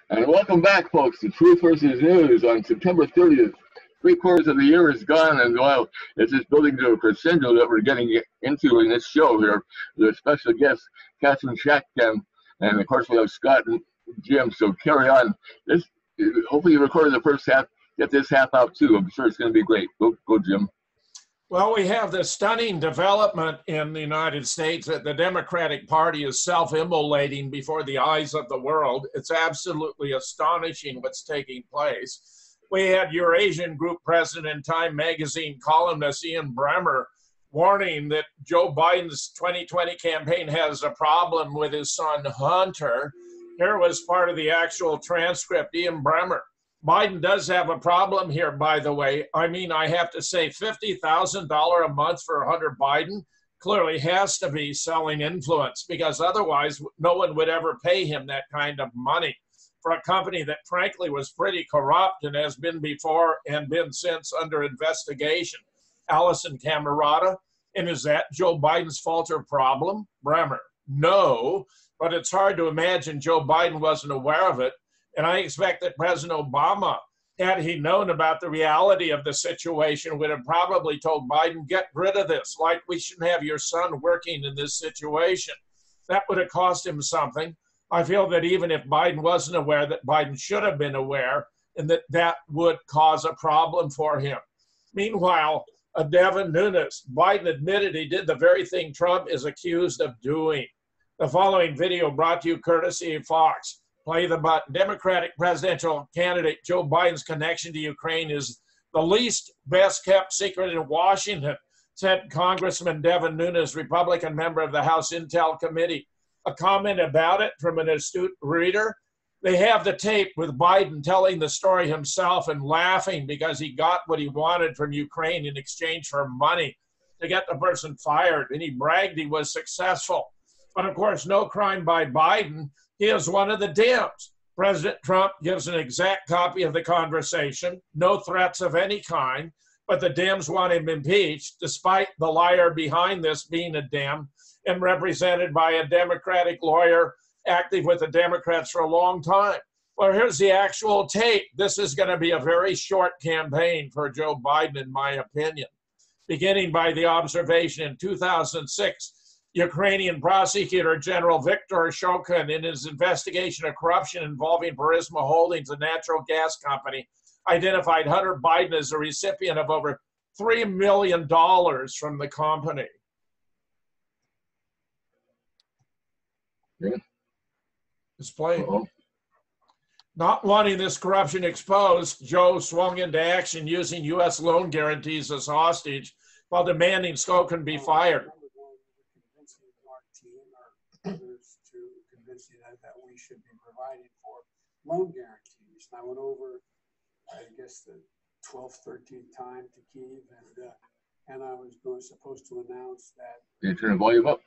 And welcome back, folks, to Truth versus News on September 30th. 3/4 of the year is gone, and well, it's just building to a crescendo that we're getting into in this show here with a special guest, Catherine Shakdam, and of course we have Scott and Jim. So carry on. This hopefully you recorded the first half. Get this half out too. I'm sure it's going to be great. Go, Jim. Well, we have this stunning development in the United States that the Democratic Party is self-immolating before the eyes of the world. It's absolutely astonishing what's taking place. We had Eurasian Group President and Time Magazine columnist Ian Bremmer warning that Joe Biden's 2020 campaign has a problem with his son Hunter. Here was part of the actual transcript. Ian Bremmer. Biden does have a problem here, by the way. I mean, I have to say $50,000 a month for Hunter Biden clearly has to be selling influence, because otherwise no one would ever pay him that kind of money for a company that frankly was pretty corrupt and has been before and been since under investigation. Allison Camerata, and is that Joe Biden's fault or problem? Bremmer, no, but it's hard to imagine Joe Biden wasn't aware of it. And I expect that President Obama, had he known about the reality of the situation, would have probably told Biden, get rid of this, like we shouldn't have your son working in this situation. That would have cost him something. I feel that even if Biden wasn't aware, that Biden should have been aware, and that that would cause a problem for him. Meanwhile, Devin Nunes, Biden admitted he did the very thing Trump is accused of doing. The following video brought to you courtesy of Fox. Play the button. Democratic presidential candidate Joe Biden's connection to Ukraine is the least best kept secret in Washington, said Congressman Devin Nunes, Republican member of the House Intel Committee. A comment about it from an astute reader. They have the tape with Biden telling the story himself and laughing because he got what he wanted from Ukraine in exchange for money to get the person fired. And he bragged he was successful. But of course, no crime by Biden. He is one of the Dems. President Trump gives an exact copy of the conversation, no threats of any kind, but the Dems want him impeached, despite the liar behind this being a Dem and represented by a Democratic lawyer active with the Democrats for a long time. Well, here's the actual tape. This is going to be a very short campaign for Joe Biden, in my opinion, beginning by the observation in 2006. Ukrainian prosecutor General Viktor Shokin, in his investigation of corruption involving Burisma Holdings, a natural gas company, identified Hunter Biden as a recipient of over $3 million from the company. Yeah. It's plain. Not wanting this corruption exposed, Joe swung into action using U.S. loan guarantees as hostage while demanding Shokin be fired. To convince you that we should be providing for loan guarantees. And I went over, I guess, the 12th, 13th time to Kyiv, and I was supposed to announce that. Can you turn the volume up?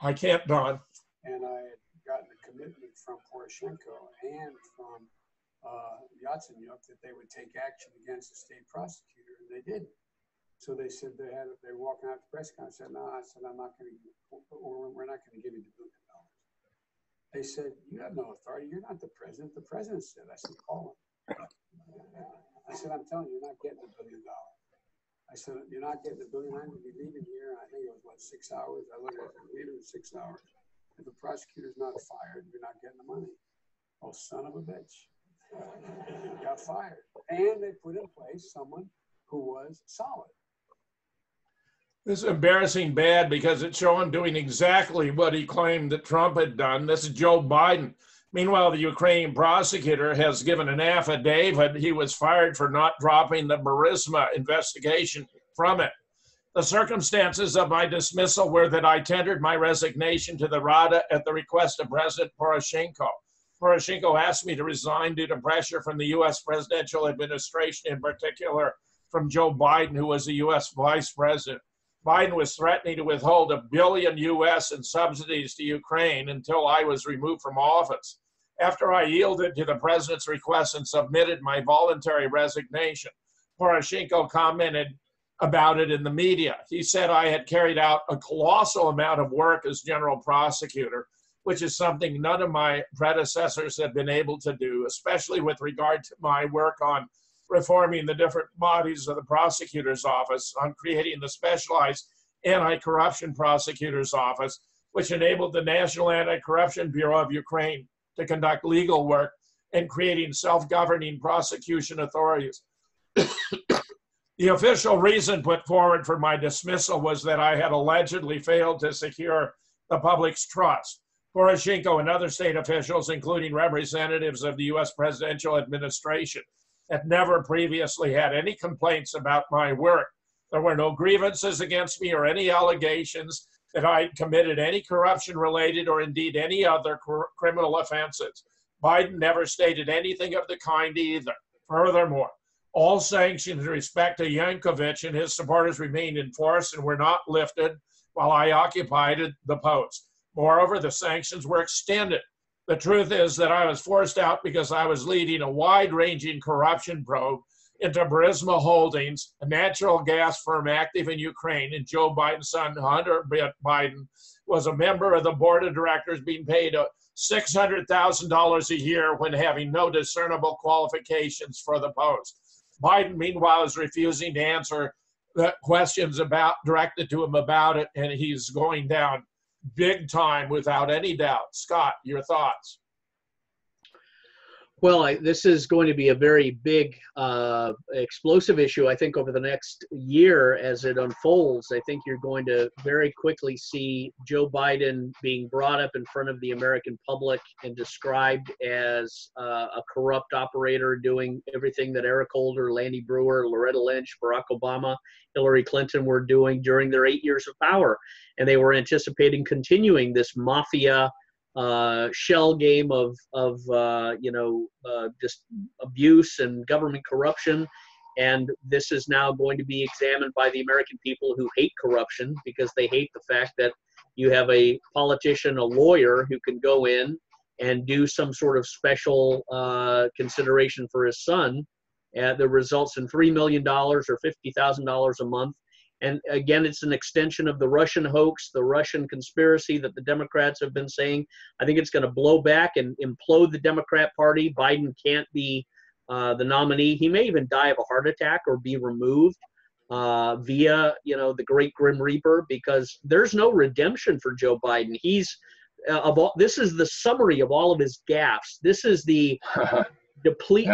I can't, Don. And I had gotten a commitment from Poroshenko and from Yatsenyuk that they would take action against the state prosecutor, and they didn't. So they said they were walking out the press conference. I said, no, I'm not going to, or we're not going to give you the $1 billion. They said, you have no authority. You're not the president. The president said. I said, call him. I said, I'm telling you, you're not getting $1 billion. I said, you're not getting $1 billion. I'm going to be leaving here. And I think it was, 6 hours? I looked at it, leaving in 6 hours. If the prosecutor's not fired, you're not getting the money. Oh, son of a bitch. Got fired. And they put in place someone who was solid. This is embarrassing bad because it's showing doing exactly what he claimed that Trump had done. This is Joe Biden. Meanwhile, the Ukrainian prosecutor has given an affidavit. He was fired for not dropping the Burisma investigation from it. The circumstances of my dismissal were that I tendered my resignation to the Rada at the request of President Poroshenko. Poroshenko asked me to resign due to pressure from the U.S. presidential administration, in particular from Joe Biden, who was the U.S. vice president. Biden was threatening to withhold $1 billion U.S. in subsidies to Ukraine until I was removed from office. After I yielded to the president's request and submitted my voluntary resignation, Poroshenko commented about it in the media. He said I had carried out a colossal amount of work as general prosecutor which is something none of my predecessors had been able to do, especially with regard to my work on reforming the different bodies of the prosecutor's office, on creating the specialized anti-corruption prosecutor's office, which enabled the National Anti-Corruption Bureau of Ukraine to conduct legal work, and creating self-governing prosecution authorities. The official reason put forward for my dismissal was that I had allegedly failed to secure the public's trust. Poroshenko and other state officials, including representatives of the U.S. presidential administration, had never previously had any complaints about my work. There were no grievances against me or any allegations that I had committed any corruption-related or indeed any other criminal offenses. Biden never stated anything of the kind either. Furthermore, all sanctions in respect to Yankovic and his supporters remained in force and were not lifted while I occupied the post. Moreover, the sanctions were extended. The truth is that I was forced out because I was leading a wide-ranging corruption probe into Burisma Holdings, a natural gas firm active in Ukraine, and Joe Biden's son, Hunter Biden, was a member of the board of directors being paid $600,000 a year when having no discernible qualifications for the post. Biden, meanwhile, is refusing to answer the questions directed to him about it, and he's going down big time without any doubt. Scott, your thoughts? Well, this is going to be a very big, explosive issue, I think, over the next year as it unfolds. I think you're going to very quickly see Joe Biden being brought up in front of the American public and described as a corrupt operator doing everything that Eric Holder, Lanny Brewer, Loretta Lynch, Barack Obama, Hillary Clinton were doing during their 8 years of power. And they were anticipating continuing this mafia shell game of just abuse and government corruption. And this is now going to be examined by the American people who hate corruption because they hate the fact that you have a politician, a lawyer who can go in and do some sort of special consideration for his son that results in $3 million or $50,000 a month. And again, it's an extension of the Russian hoax, the Russian conspiracy that the Democrats have been saying. I think it's going to blow back and implode the Democrat Party. Biden can't be the nominee. He may even die of a heart attack or be removed via, the great Grim Reaper, because there's no redemption for Joe Biden. This is the summary of all of his gaffes. This is the deplete,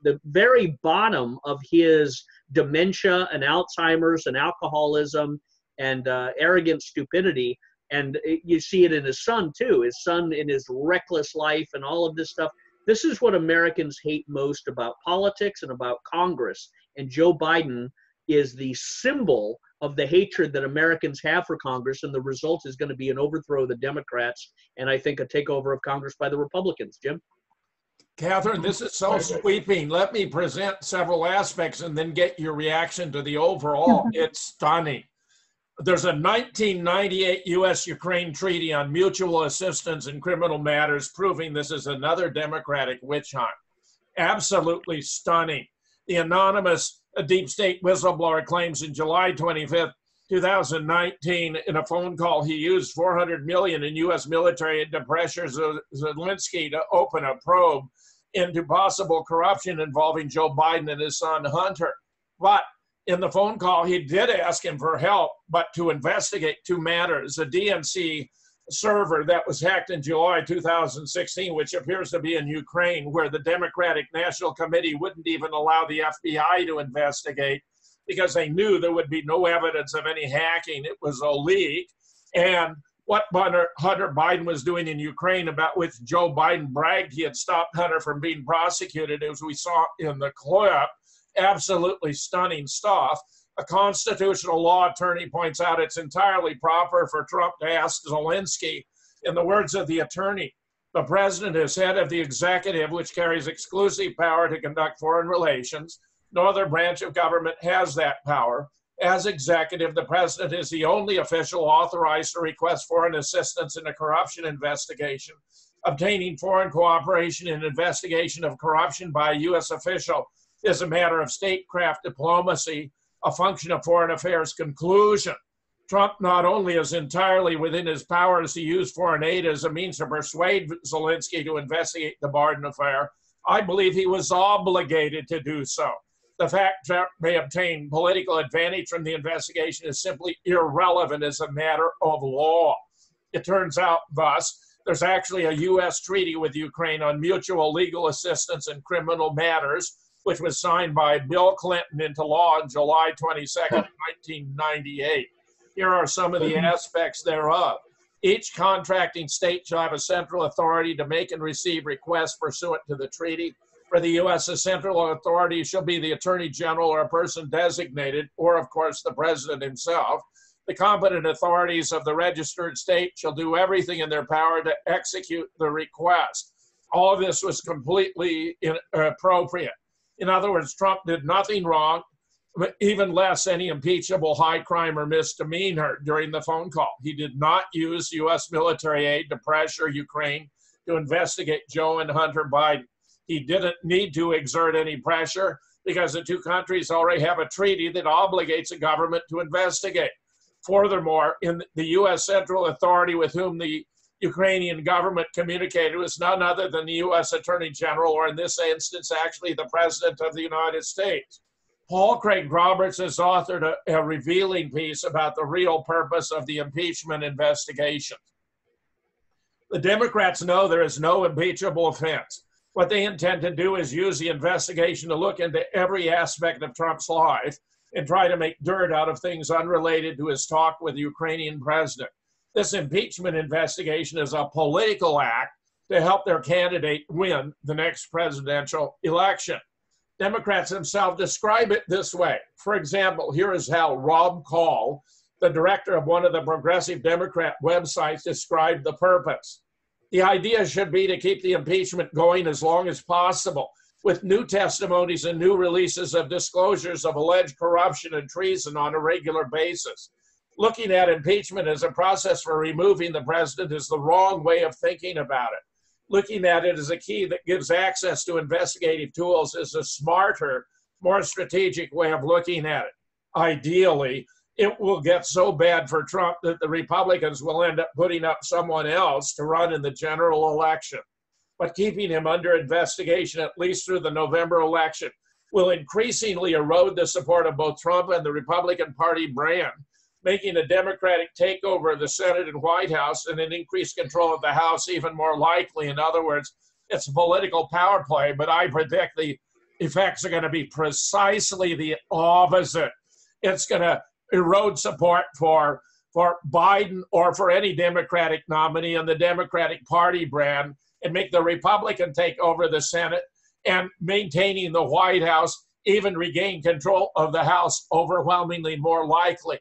the very bottom of his dementia and Alzheimer's and alcoholism and arrogant stupidity. And you see it in his son too, his son in his reckless life and all of this stuff. This is what Americans hate most about politics and about Congress. And Joe Biden is the symbol of the hatred that Americans have for Congress. And the result is going to be an overthrow of the Democrats and I think a takeover of Congress by the Republicans. Jim? Catherine, this is so sweeping. Let me present several aspects and then get your reaction to the overall. It's stunning. There's a 1998 U.S.-Ukraine treaty on mutual assistance in criminal matters, proving this is another Democratic witch hunt. Absolutely stunning. The anonymous deep state whistleblower claims in July 25th, 2019, in a phone call, he used $400 million in U.S. military to pressure Zelensky to open a probe into possible corruption involving Joe Biden and his son Hunter. But in the phone call, he did ask him for help, but to investigate two matters: a DNC server that was hacked in July 2016, which appears to be in Ukraine, where the Democratic National Committee wouldn't even allow the FBI to investigate because they knew there would be no evidence of any hacking. It was a leak. And what Hunter Biden was doing in Ukraine, about which Joe Biden bragged he had stopped Hunter from being prosecuted, as we saw in the clip. Absolutely stunning stuff. A constitutional law attorney points out it's entirely proper for Trump to ask Zelensky, in the words of the attorney, the president is head of the executive, which carries exclusive power to conduct foreign relations. No other branch of government has that power. As executive, the president is the only official authorized to request foreign assistance in a corruption investigation. Obtaining foreign cooperation in investigation of corruption by a U.S. official is a matter of statecraft diplomacy, a function of foreign affairs. Conclusion. Trump not only is entirely within his powers to use foreign aid as a means to persuade Zelensky to investigate the Biden affair, I believe he was obligated to do so. The fact Trump may obtain political advantage from the investigation is simply irrelevant as a matter of law. It turns out, thus, there's actually a U.S. treaty with Ukraine on mutual legal assistance in criminal matters, which was signed by Bill Clinton into law on July 22nd, 1998. Here are some of the aspects thereof. Each contracting state shall have a central authority to make and receive requests pursuant to the treaty. For the U.S., a central authority shall be the Attorney General or a person designated, or of course the President himself. The competent authorities of the registered state shall do everything in their power to execute the request. All of this was completely inappropriate. In other words, Trump did nothing wrong, even less any impeachable high crime or misdemeanor during the phone call. He did not use U.S. military aid to pressure Ukraine to investigate Joe and Hunter Biden. He didn't need to exert any pressure because the two countries already have a treaty that obligates a government to investigate. Furthermore, in the U.S. central authority with whom the Ukrainian government communicated was none other than the U.S. Attorney General, or in this instance, actually the President of the United States. Paul Craig Roberts has authored a revealing piece about the real purpose of the impeachment investigation. The Democrats know there is no impeachable offense. What they intend to do is use the investigation to look into every aspect of Trump's life and try to make dirt out of things unrelated to his talk with the Ukrainian president. This impeachment investigation is a political act to help their candidate win the next presidential election. Democrats themselves describe it this way. For example, here is how Rob Call, the director of one of the progressive Democrat websites, described the purpose. The idea should be to keep the impeachment going as long as possible, with new testimonies and new releases of disclosures of alleged corruption and treason on a regular basis. Looking at impeachment as a process for removing the president is the wrong way of thinking about it. Looking at it as a key that gives access to investigative tools is a smarter, more strategic way of looking at it. Ideally, it will get so bad for Trump that the Republicans will end up putting up someone else to run in the general election. But keeping him under investigation, at least through the November election, will increasingly erode the support of both Trump and the Republican Party brand, making a Democratic takeover of the Senate and White House and an increased control of the House even more likely. In other words, it's a political power play, but I predict the effects are going to be precisely the opposite. It's going to erode support for Biden or for any Democratic nominee on the Democratic Party brand and make the Republican take over the Senate and maintaining the White House, even regain control of the House overwhelmingly more likely.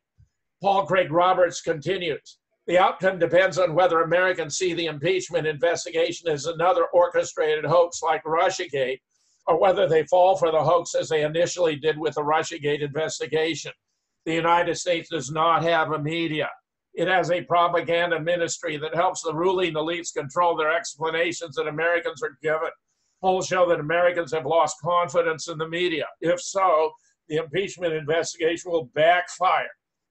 Paul Craig Roberts continues, the outcome depends on whether Americans see the impeachment investigation as another orchestrated hoax like Russiagate, or whether they fall for the hoax as they initially did with the Russiagate investigation. The United States does not have a media. It has a propaganda ministry that helps the ruling elites control their explanations that Americans are given. Polls show that Americans have lost confidence in the media. If so, the impeachment investigation will backfire.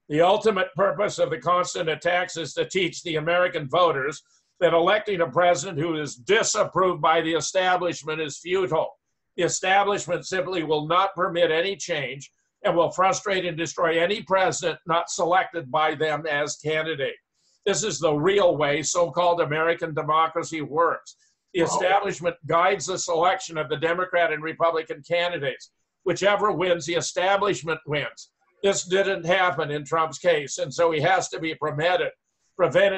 The ultimate purpose of the constant attacks is to teach the American voters that electing a president who is disapproved by the establishment is futile. The establishment simply will not permit any change and will frustrate and destroy any president not selected by them as candidate. This is the real way so-called American democracy works. The establishment guides the selection of the Democrat and Republican candidates. Whichever wins, the establishment wins. This didn't happen in Trump's case, and so he has to be prevented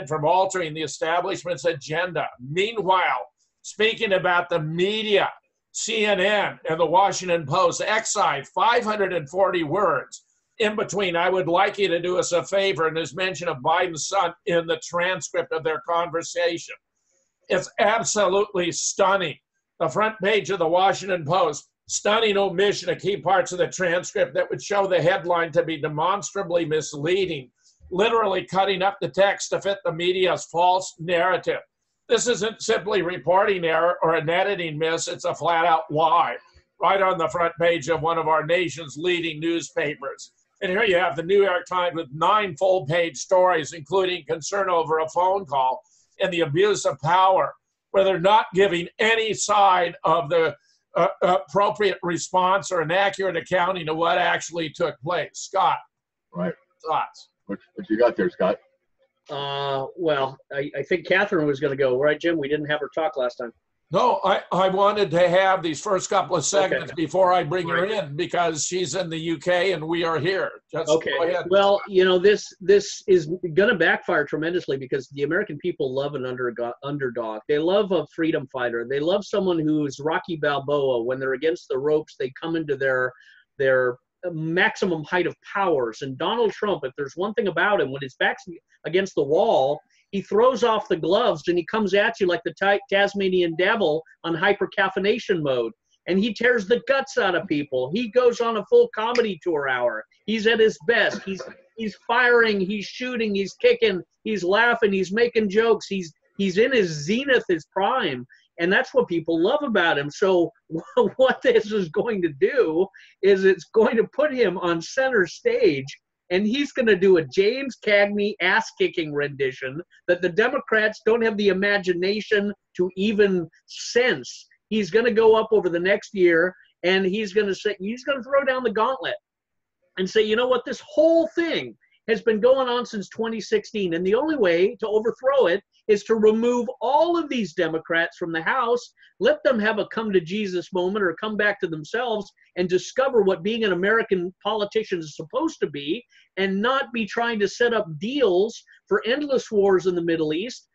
from altering the establishment's agenda. Meanwhile, speaking about the media, CNN and the Washington Post excise 540 words. In between, I would like you to do us a favor, and there's mention of Biden's son in the transcript of their conversation. It's absolutely stunning. The front page of the Washington Post, stunning omission of key parts of the transcript that would show the headline to be demonstrably misleading, literally cutting up the text to fit the media's false narrative. This isn't simply reporting error or an editing miss, it's a flat-out lie, right on the front page of one of our nation's leading newspapers. And here you have the New York Times with 9 full-page stories, including concern over a phone call and the abuse of power, where they're not giving any side of the appropriate response or an accurate accounting of what actually took place. Scott, Right. thoughts? What you got there, Scott? Well, I think Catherine was going to go, right, Jim? We didn't have her talk last time. No, I wanted to have these first couple of segments before I bring her Right. in, because she's in the UK and we are here. Just Okay. go ahead. Well, you know, this is going to backfire tremendously because the American people love an underdog. They love a freedom fighter. They love someone who's Rocky Balboa. When they're against the ropes, they come into their maximum height of powers. And Donald Trump, if there's one thing about him, when his back's against the wall, he throws off the gloves and he comes at you like the Tasmanian devil on hypercaffeination mode. And he tears the guts out of people. He goes on a full comedy tour hour. He's at his best. He's firing, he's shooting, he's kicking, he's laughing, he's making jokes. He's in his zenith, his prime. And that's what people love about him. So what this is going to do is it's going to put him on center stage, and he's going to do a James Cagney ass-kicking rendition that the Democrats don't have the imagination to even sense. He's going to go up over the next year, and he's going to throw down the gauntlet and say, you know what, this whole thing has been going on since 2016, and the only way to overthrow it is to remove all of these Democrats from the House, let them have a come-to-Jesus moment or come back to themselves and discover what being an American politician is supposed to be, and not be trying to set up deals for endless wars in the Middle East,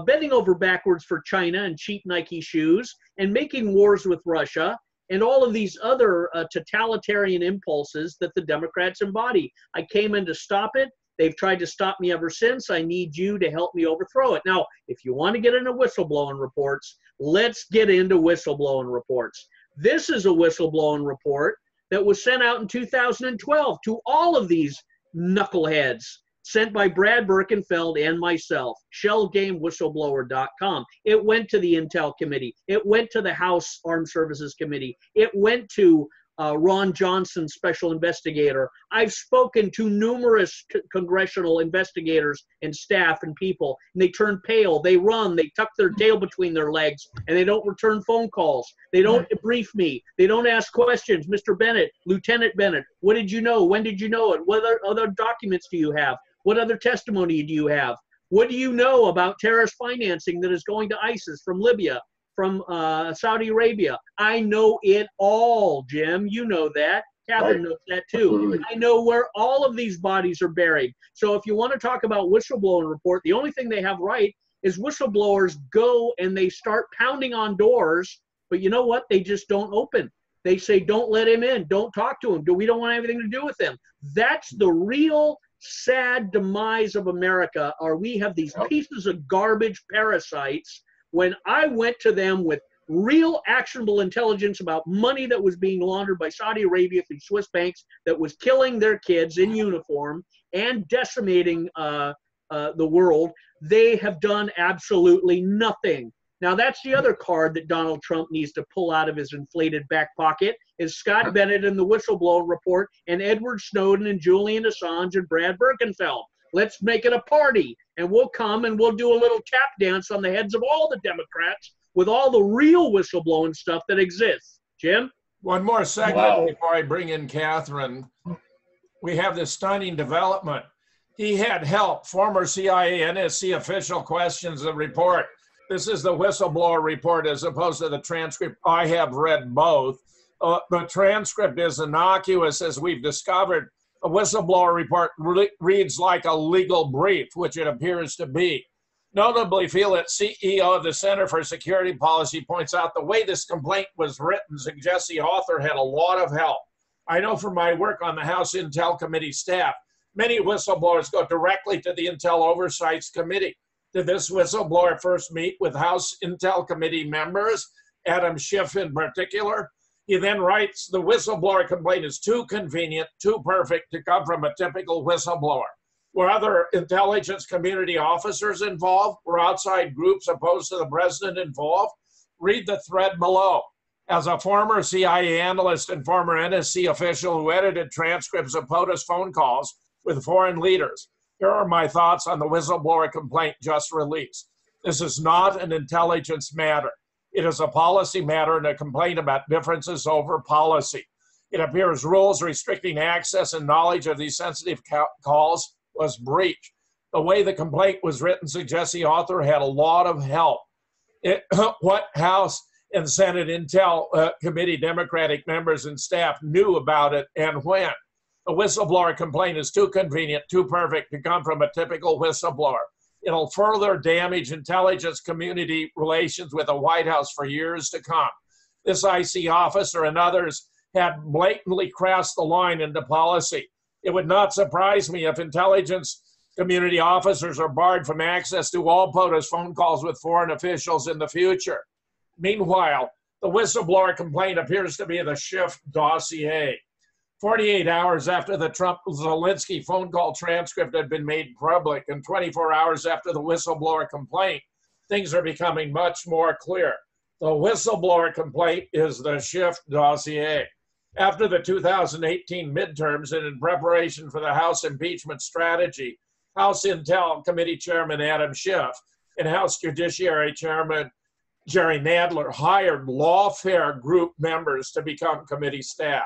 bending over backwards for China and cheap Nike shoes, and making wars with Russia, and all of these other totalitarian impulses that the Democrats embody. I came in to stop it. They've tried to stop me ever since. I need you to help me overthrow it. Now, if you want to get into whistleblowing reports, let's get into whistleblowing reports. This is a whistleblowing report that was sent out in 2012 to all of these knuckleheads, sent by Brad Birkenfeld and myself, shellgamewhistleblower.com. It went to the Intel Committee. It went to the House Armed Services Committee. It went to Ron Johnson, special investigator. I've spoken to numerous congressional investigators and staff and people, and they turn pale, they run, they tuck their tail between their legs, and they don't return phone calls. They don't brief me. They don't ask questions. Mr. Bennett, Lieutenant Bennett, what did you know? When did you know it? What other documents do you have? What other testimony do you have? What do you know about terrorist financing that is going to ISIS from Libya, from Saudi Arabia? I know it all, Jim. You know that. Catherine knows that too. Absolutely. I know where all of these bodies are buried. So if you want to talk about whistleblowing report, the only thing they have right is whistleblowers go and they start pounding on doors, but you know what? They just don't open. They say, don't let him in. Don't talk to him. We don't want anything to do with him. That's the real sad demise of America, are we have these pieces of garbage parasites. When I went to them with real actionable intelligence about money that was being laundered by Saudi Arabia through Swiss banks that was killing their kids in uniform and decimating the world, they have done absolutely nothing. Now, that's the other card that Donald Trump needs to pull out of his inflated back pocket is Scott Bennett and the whistleblower report and Edward Snowden and Julian Assange and Brad Birkenfeld. Let's make it a party, and we'll come and we'll do a little tap dance on the heads of all the Democrats with all the real whistleblowing stuff that exists. Jim? One more segment before I bring in Catherine. We have this stunning development. He had help. Former CIA NSC official questions the report. This is the whistleblower report as opposed to the transcript. I have read both. The transcript is innocuous, as we've discovered. A whistleblower report reads like a legal brief, which it appears to be. Notably, Felix, CEO of the Center for Security Policy, points out the way this complaint was written suggests the author had a lot of help. I know from my work on the House Intel Committee staff, many whistleblowers go directly to the Intel Oversight Committee. Did this whistleblower first meet with House Intel Committee members, Adam Schiff in particular? He then writes, the whistleblower complaint is too convenient, too perfect to come from a typical whistleblower. Were other intelligence community officers involved? Were outside groups opposed to the president involved? Read the thread below. As a former CIA analyst and former NSC official who edited transcripts of POTUS phone calls with foreign leaders, here are my thoughts on the whistleblower complaint just released. This is not an intelligence matter. It is a policy matter and a complaint about differences over policy. It appears rules restricting access and knowledge of these sensitive calls was breached. The way the complaint was written suggests the author had a lot of help. What House and Senate Intel Committee Democratic members and staff knew about it and when? The whistleblower complaint is too convenient, too perfect to come from a typical whistleblower. It'll further damage intelligence community relations with the White House for years to come. This IC officer and others had blatantly crossed the line into policy. It would not surprise me if intelligence community officers are barred from access to all POTUS phone calls with foreign officials in the future. Meanwhile, the whistleblower complaint appears to be the Schiff dossier. 48 hours after the Trump-Zelensky phone call transcript had been made public and 24 hours after the whistleblower complaint, things are becoming much more clear. The whistleblower complaint is the Schiff dossier. After the 2018 midterms and in preparation for the House impeachment strategy, House Intel Committee Chairman Adam Schiff and House Judiciary Chairman Jerry Nadler hired lawfare group members to become committee staff.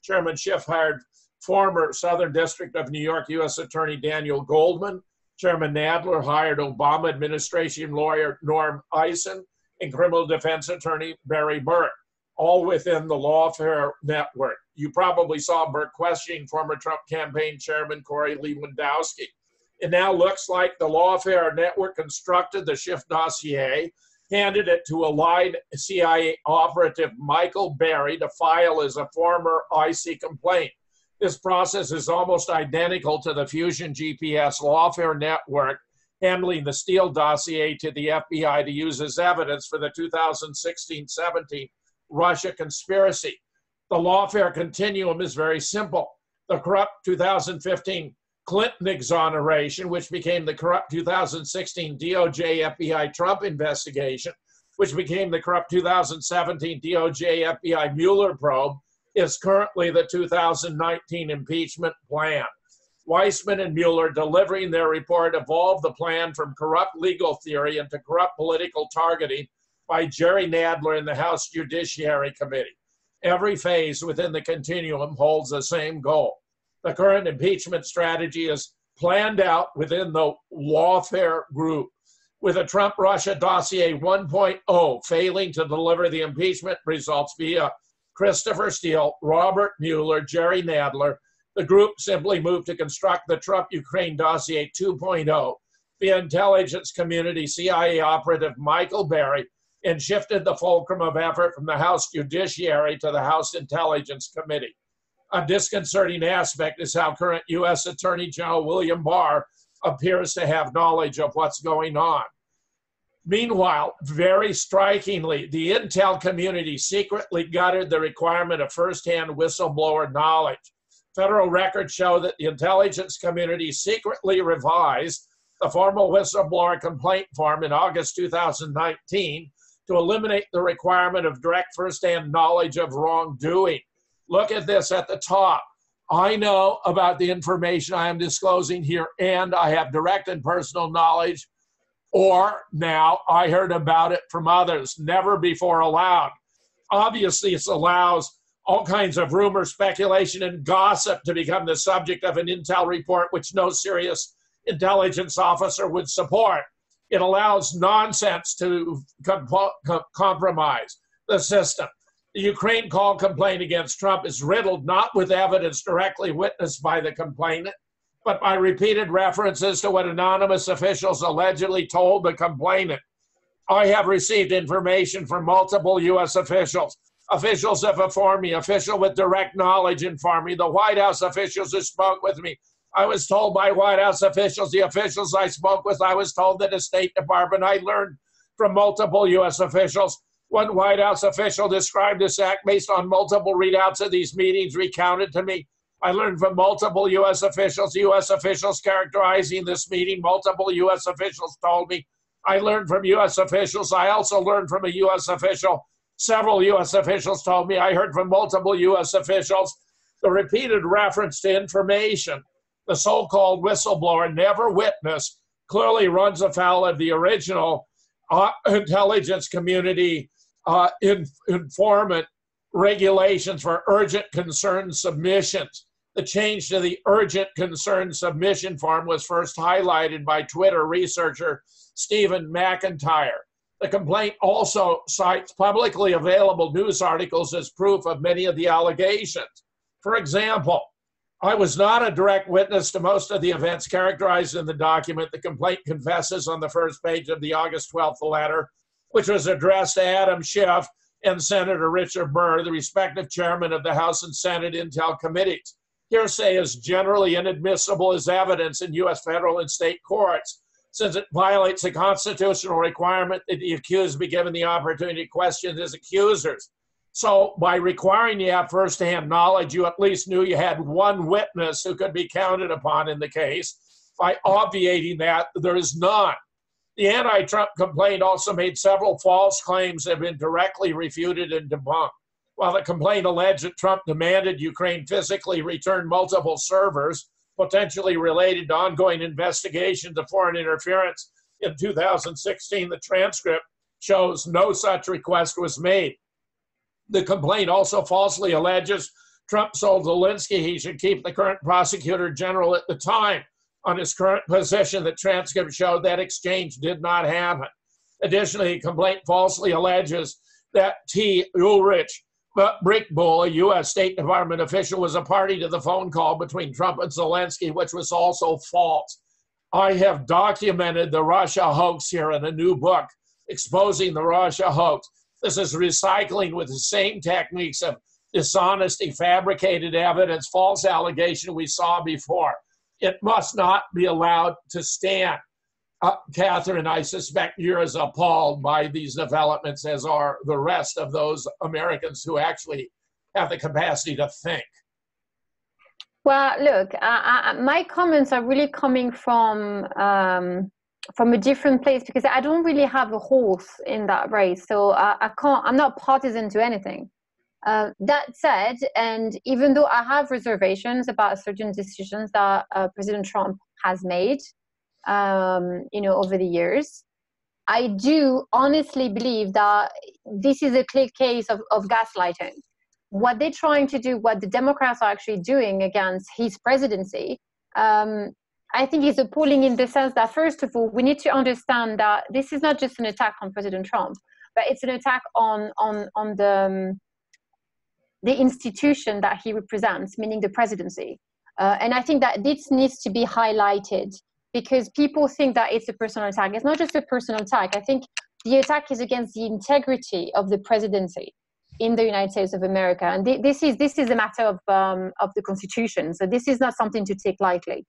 Chairman Schiff hired former Southern District of New York U.S. Attorney Daniel Goldman. Chairman Nadler hired Obama administration lawyer Norm Eisen and criminal defense attorney Barry Burke, all within the lawfare network. You probably saw Burke questioning former Trump campaign chairman Corey Lewandowski. It now looks like the lawfare network constructed the Schiff dossier, handed it to allied CIA operative Michael Berry to file as a former IC complaint. This process is almost identical to the Fusion GPS lawfare network handling the Steele dossier to the FBI to use as evidence for the 2016-17 Russia conspiracy. The lawfare continuum is very simple. The corrupt 2015 Clinton exoneration, which became the corrupt 2016 DOJ FBI Trump investigation, which became the corrupt 2017 DOJ FBI Mueller probe, is currently the 2019 impeachment plan. Weissman and Mueller, delivering their report, evolved the plan from corrupt legal theory into corrupt political targeting by Jerry Nadler in the House Judiciary Committee. Every phase within the continuum holds the same goal. The current impeachment strategy is planned out within the lawfare group, with a Trump-Russia dossier 1.0 failing to deliver the impeachment results via Christopher Steele, Robert Mueller, Jerry Nadler. The group simply moved to construct the Trump-Ukraine dossier 2.0 via intelligence community CIA operative Michael Berry and shifted the fulcrum of effort from the House Judiciary to the House Intelligence Committee. A disconcerting aspect is how current U.S. Attorney General William Barr appears to have knowledge of what's going on. Meanwhile, very strikingly, the intel community secretly gutted the requirement of firsthand whistleblower knowledge. Federal records show that the intelligence community secretly revised the formal whistleblower complaint form in August 2019 to eliminate the requirement of direct firsthand knowledge of wrongdoing. Look at this at the top. I know about the information I am disclosing here, and I have direct and personal knowledge, or now I heard about it from others, never before allowed. Obviously, it allows all kinds of rumor, speculation, and gossip to become the subject of an intel report which no serious intelligence officer would support. It allows nonsense to compromise the system. The Ukraine call complaint against Trump is riddled not with evidence directly witnessed by the complainant, but by repeated references to what anonymous officials allegedly told the complainant. I have received information from multiple U.S. officials. Officials have informed me, official with direct knowledge informed me, the White House officials who spoke with me. I was told by White House officials, the officials I spoke with, I was told that the State Department, I learned from multiple U.S. officials. One White House official described this act based on multiple readouts of these meetings recounted to me. I learned from multiple U.S. officials characterizing this meeting. Multiple U.S. officials told me. I learned from U.S. officials. I also learned from a U.S. official Several U.S. officials told me, I heard from multiple U.S. officials, the repeated reference to information the so-called whistleblower never witnessed clearly runs afoul of the original intelligence community informant regulations for urgent concern submissions. The change to the urgent concern submission form was first highlighted by Twitter researcher Stephen McIntyre. The complaint also cites publicly available news articles as proof of many of the allegations. For example, I was not a direct witness to most of the events characterized in the document. The complaint confesses on the first page of the August 12th letter, which was addressed to Adam Schiff and Senator Richard Burr, the respective chairman of the House and Senate Intel committees. Hearsay is generally inadmissible as evidence in U.S. federal and state courts, since it violates the constitutional requirement that the accused be given the opportunity to question his accusers. So by requiring you have firsthand knowledge, you at least knew you had one witness who could be counted upon in the case. By obviating that, there is none. The anti-Trump complaint also made several false claims that have been directly refuted and debunked. While the complaint alleged that Trump demanded Ukraine physically return multiple servers, potentially related to ongoing investigations of foreign interference in 2016, the transcript shows no such request was made. The complaint also falsely alleges Trump told Zelensky he should keep the current prosecutor general at the time on his current position. The transcript showed that exchange did not happen. Additionally, the complaint falsely alleges that T. Ulrich Brickbull, a U.S. State Department official, was a party to the phone call between Trump and Zelensky, which was also false. I have documented the Russia hoax here in a new book, Exposing the Russia Hoax. This is recycling with the same techniques of dishonesty, fabricated evidence, false allegation we saw before. It must not be allowed to stand. Catherine, I suspect you're as appalled by these developments as are the rest of those Americans who actually have the capacity to think. Well, look, my comments are really coming from a different place, because I don't really have a horse in that race. So I'm not partisan to anything. That said, and even though I have reservations about certain decisions that President Trump has made, over the years, I do honestly believe that this is a clear case of gaslighting. What they're trying to do, what the Democrats are actually doing against his presidency, I think is appalling in the sense that, first of all, we need to understand that this is not just an attack on President Trump, but it's an attack on the institution that he represents, meaning the presidency. And I think that this needs to be highlighted, because people think that it's a personal attack. It's not just a personal attack. I think the attack is against the integrity of the presidency in the United States of America. And this is a matter of the Constitution. So this is not something to take lightly.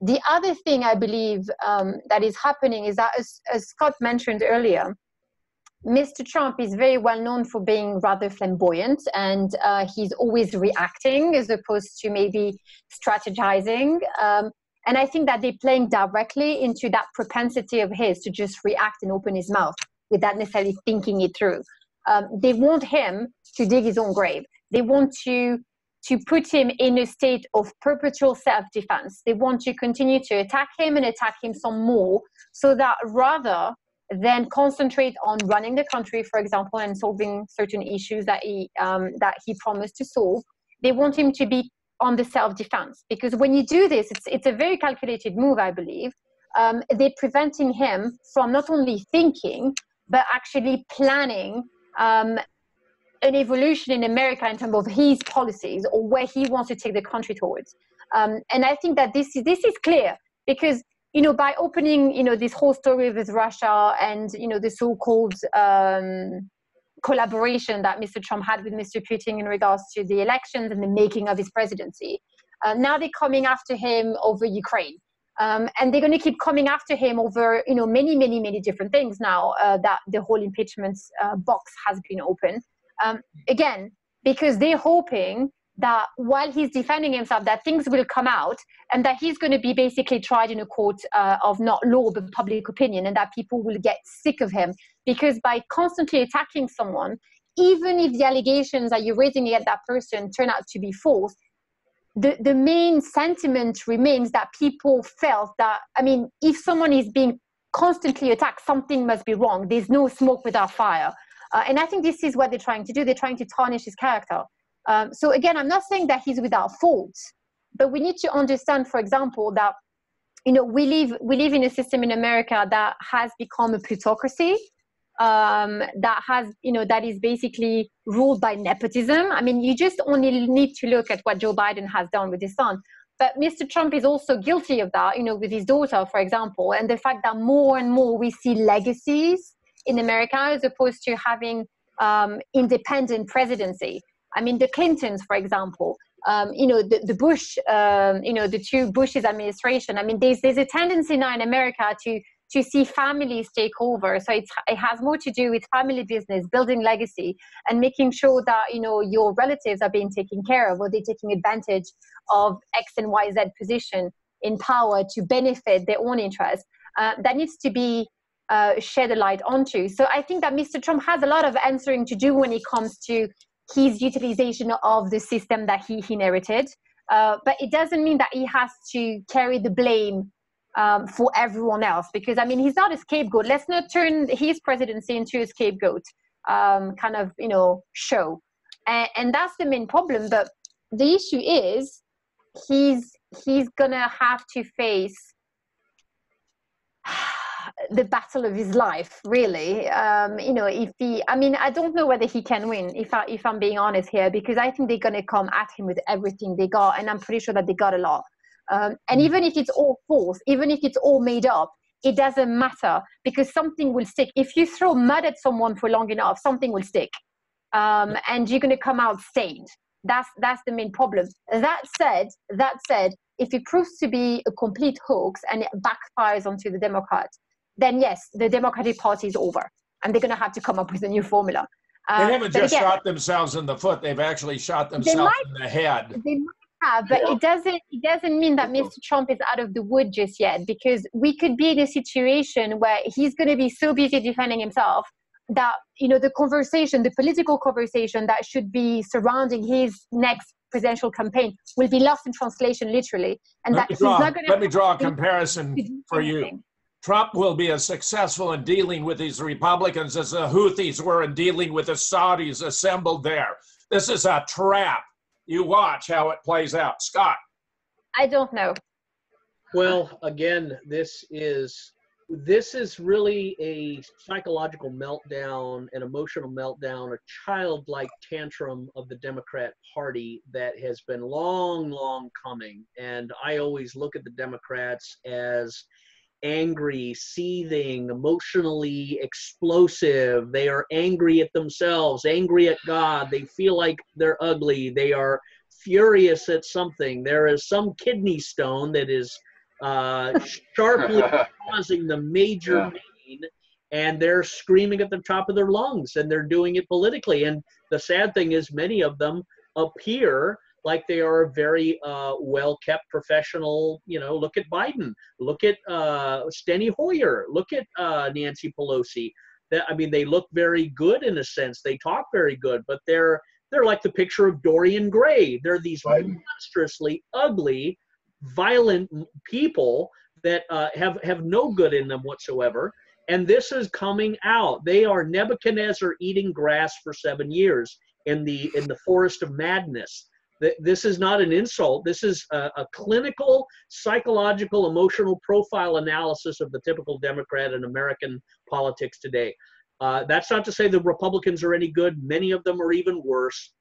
The other thing I believe that is happening is that, as Scott mentioned earlier, Mr. Trump is very well known for being rather flamboyant, and he's always reacting as opposed to maybe strategizing. And I think that they're playing directly into that propensity of his to just react and open his mouth without necessarily thinking it through. They want him to dig his own grave. They want to put him in a state of perpetual self-defense. They want to continue to attack him and attack him some more, so that rather than concentrate on running the country, for example, and solving certain issues that he promised to solve, they want him to be on the self-defense. Because when you do this, it's a very calculated move, I believe. They're preventing him from not only thinking, but actually planning an evolution in America in terms of his policies or where he wants to take the country towards. And I think that this is clear, because by opening this whole story with Russia and the so-called collaboration that Mr. Trump had with Mr. Putin in regards to the elections and the making of his presidency, now they're coming after him over Ukraine. And they're going to keep coming after him over, many different things now that the whole impeachment box has been open. Again, because they're hoping that while he's defending himself, that things will come out and that he's going to be basically tried in a court of not law, but public opinion, and that people will get sick of him. Because by constantly attacking someone, even if the allegations that you're raising against that person turn out to be false, the main sentiment remains that people felt that, I mean, if someone is being constantly attacked, something must be wrong. There's no smoke without fire. And I think this is what they're trying to do. They're trying to tarnish his character. So again, I'm not saying that he's without fault, but we need to understand, for example, that, you know, we live in a system in America that has become a plutocracy, that has, you know, that is basically ruled by nepotism. I mean, you just only need to look at what Joe Biden has done with his son. But Mr. Trump is also guilty of that, you know, with his daughter, for example, and the fact that more and more we see legacies in America as opposed to having independent presidency. I mean, the Clintons, for example, you know, the Bush, you know, the two Bush's administration. I mean, there's a tendency now in America to see families take over. So it has more to do with family business, building legacy, and making sure that, you know, your relatives are being taken care of, or they're taking advantage of X and Y, Z position in power to benefit their own interests. That needs to be shed a light onto. So I think that Mr. Trump has a lot of answering to do when it comes to his utilization of the system that he inherited. But it doesn't mean that he has to carry the blame for everyone else, because I mean, he's not a scapegoat. Let's not turn his presidency into a scapegoat kind of, you know, show. And that's the main problem. But the issue is he's gonna have to face the battle of his life, really. You know, if he, I mean, I don't know whether he can win, if I'm being honest here, because I think they're going to come at him with everything they got, and I'm pretty sure that they got a lot. And even if it's all false, even if it's all made up, it doesn't matter, because something will stick. If you throw mud at someone for long enough, something will stick, and you're going to come out stained. That's the main problem. That said, if it proves to be a complete hoax and it backfires onto the Democrats, then yes, the Democratic Party is over, and they're going to have to come up with a new formula. They haven't just shot themselves in the foot; they've actually shot themselves in the head. They might have, but it doesn't mean that Mr. Trump is out of the wood just yet, because we could be in a situation where he's going to be so busy defending himself that, you know, the political conversation that should be surrounding his next presidential campaign will be lost in translation, literally. And let me draw a comparison for you. Trump will be as successful in dealing with these Republicans as the Houthis were in dealing with the Saudis assembled there. This is a trap. You watch how it plays out. Scott. I don't know. Well, again, this is really a psychological meltdown, an emotional meltdown, a childlike tantrum of the Democrat Party that has been long coming. And I always look at the Democrats as angry, seething, emotionally explosive. They are angry at themselves, angry at God. They feel like they're ugly. They are furious at something. There is some kidney stone that is sharply causing the major pain, and they're screaming at the top of their lungs, and they're doing it politically. And the sad thing is, many of them appear like they are a very well-kept professional. You know, look at Biden, look at Steny Hoyer, look at Nancy Pelosi. I mean, they look very good in a sense. They talk very good, but they're like the picture of Dorian Gray. They're these monstrously ugly, violent people that have no good in them whatsoever. And this is coming out. They are Nebuchadnezzar eating grass for 7 years in the forest of madness. This is not an insult. This is a clinical, psychological, emotional profile analysis of the typical Democrat in American politics today. That's not to say the Republicans are any good. Many of them are even worse.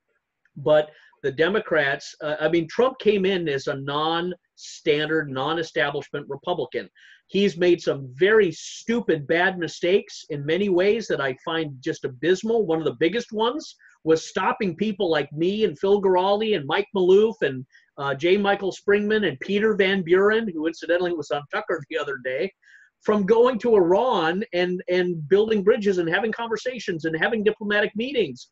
But the Democrats, I mean, Trump came in as a non-standard, non-establishment Republican. He's made some very stupid, bad mistakes in many ways that I find just abysmal. One of the biggest ones was stopping people like me and Phil Giraldi and Mike Maloof and J. Michael Springman and Peter Van Buren, who incidentally was on Tucker the other day, from going to Iran and building bridges and having conversations and having diplomatic meetings.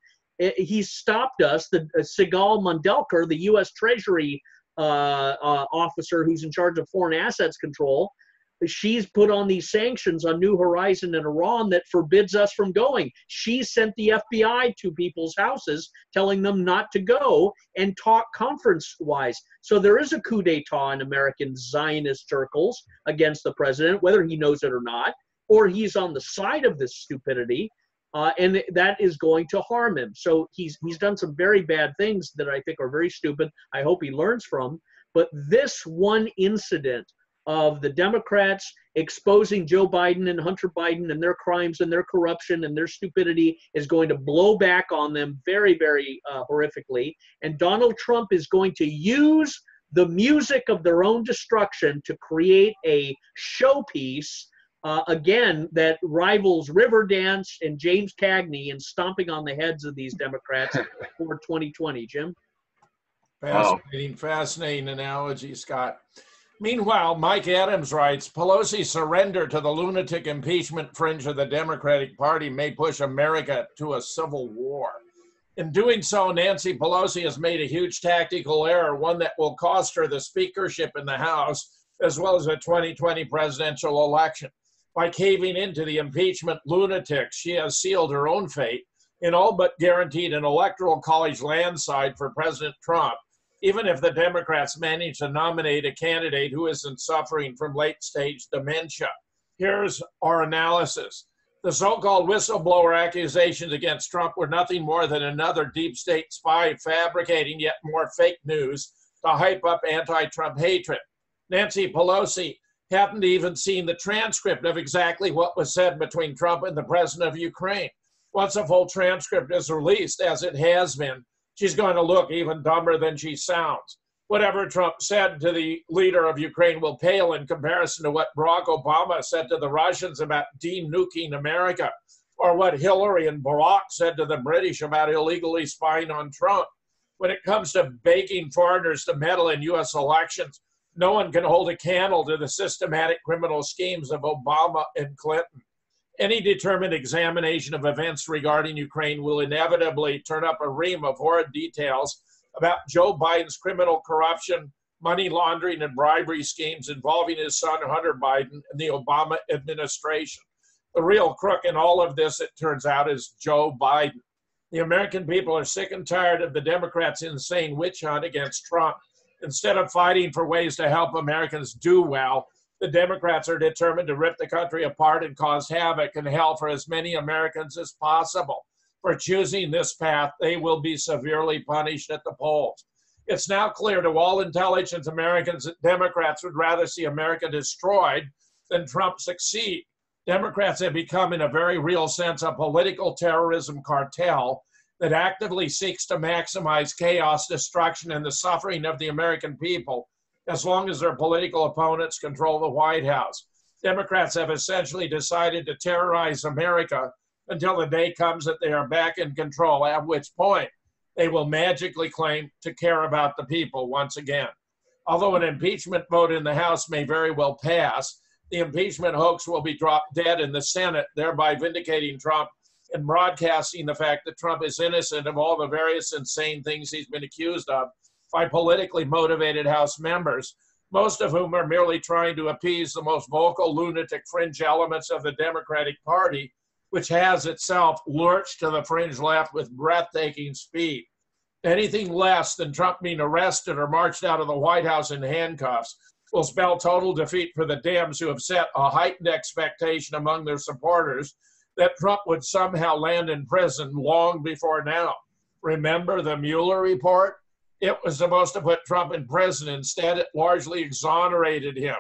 He stopped us. Sigal Mandelker, the U.S. Treasury officer who's in charge of foreign assets control, she's put on these sanctions on New Horizon and Iran that forbids us from going. She sent the FBI to people's houses telling them not to go and talk conference-wise. So there is a coup d'etat in American Zionist circles against the president, whether he knows it or not, or he's on the side of this stupidity, and that is going to harm him. So he's done some very bad things that I think are very stupid. I hope he learns from. But this one incident of the Democrats exposing Joe Biden and Hunter Biden and their crimes and their corruption and their stupidity is going to blow back on them very, very horrifically. And Donald Trump is going to use the music of their own destruction to create a showpiece, again, that rivals Riverdance and James Cagney in stomping on the heads of these Democrats for 2020. Jim? Fascinating, fascinating analogy, Scott. Meanwhile, Mike Adams writes, Pelosi's surrender to the lunatic impeachment fringe of the Democratic Party may push America to a civil war. In doing so, Nancy Pelosi has made a huge tactical error, one that will cost her the speakership in the House, as well as a 2020 presidential election. By caving into the impeachment lunatics, she has sealed her own fate and all but guaranteed an electoral college landslide for President Trump, even if the Democrats manage to nominate a candidate who isn't suffering from late-stage dementia. Here's our analysis. The so-called whistleblower accusations against Trump were nothing more than another deep state spy fabricating yet more fake news to hype up anti-Trump hatred. Nancy Pelosi hadn't even seen the transcript of exactly what was said between Trump and the president of Ukraine. Once a full transcript is released, as it has been, she's going to look even dumber than she sounds. Whatever Trump said to the leader of Ukraine will pale in comparison to what Barack Obama said to the Russians about de-nuking America, or what Hillary and Barack said to the British about illegally spying on Trump. When it comes to begging foreigners to meddle in U.S. elections, no one can hold a candle to the systematic criminal schemes of Obama and Clinton. Any determined examination of events regarding Ukraine will inevitably turn up a ream of horrid details about Joe Biden's criminal corruption, money laundering, and bribery schemes involving his son Hunter Biden and the Obama administration. The real crook in all of this, it turns out, is Joe Biden. The American people are sick and tired of the Democrats' insane witch hunt against Trump. Instead of fighting for ways to help Americans do well, the Democrats are determined to rip the country apart and cause havoc and hell for as many Americans as possible. For choosing this path, they will be severely punished at the polls. It's now clear to all intelligent Americans that Democrats would rather see America destroyed than Trump succeed. Democrats have become, in a very real sense, a political terrorism cartel that actively seeks to maximize chaos, destruction, and the suffering of the American people, as long as their political opponents control the White House. Democrats have essentially decided to terrorize America until the day comes that they are back in control, at which point they will magically claim to care about the people once again. Although an impeachment vote in the House may very well pass, the impeachment hoax will be dropped dead in the Senate, thereby vindicating Trump and broadcasting the fact that Trump is innocent of all the various insane things he's been accused of by politically motivated House members, most of whom are merely trying to appease the most vocal lunatic fringe elements of the Democratic Party, which has itself lurched to the fringe left with breathtaking speed. Anything less than Trump being arrested or marched out of the White House in handcuffs will spell total defeat for the Dems, who have set a heightened expectation among their supporters that Trump would somehow land in prison long before now. Remember the Mueller report? It was supposed to put Trump in prison. Instead, it largely exonerated him.